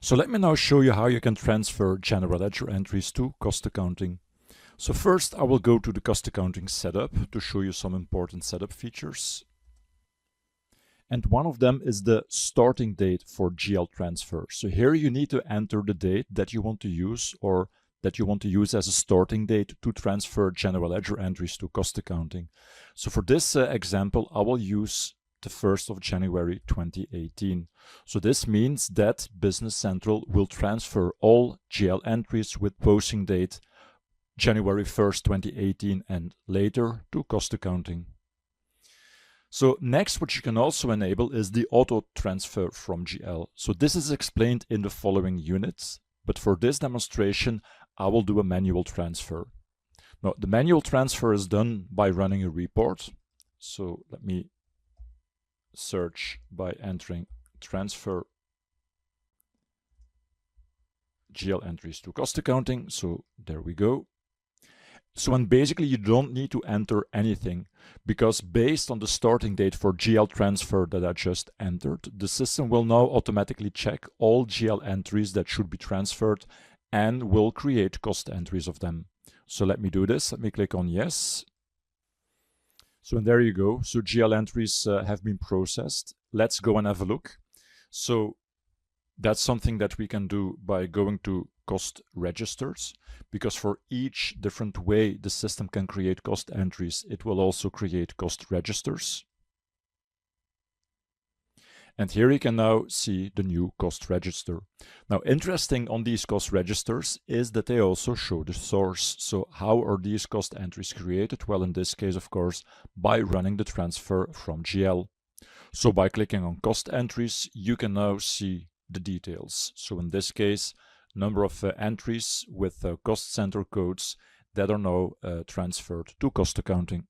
So let me now show you how you can transfer general ledger entries to cost accounting. So first I will go to the cost accounting setup to show you some important setup features. And one of them is the starting date for GL transfer. So here you need to enter the date that you want to use or that you want to use as a starting date to transfer general ledger entries to cost accounting. So for this example, I will use the 1st of January 2018. So this means that Business Central will transfer all GL entries with posting date January 1st, 2018 and later to cost accounting. So next, what you can also enable is the auto transfer from GL. So this is explained in the following units, but for this demonstration, I will do a manual transfer. Now, the manual transfer is done by running a report. So let me search by entering transfer GL entries to cost accounting. So there we go. So and basically you don't need to enter anything because based on the starting date for GL transfer that I just entered, the system will now automatically check all GL entries that should be transferred and will create cost entries of them. So let me do this. Let me click on yes. So and there you go. So GL entries have been processed. Let's go and have a look. So that's something that we can do by going to cost registers, because for each different way the system can create cost entries, it will also create cost registers. And here you can now see the new cost register. Now, interesting on these cost registers is that they also show the source. So how are these cost entries created? Well, in this case, of course, by running the transfer from GL. So by clicking on cost entries, you can now see the details. So in this case, number of entries with cost center codes that are now transferred to cost accounting.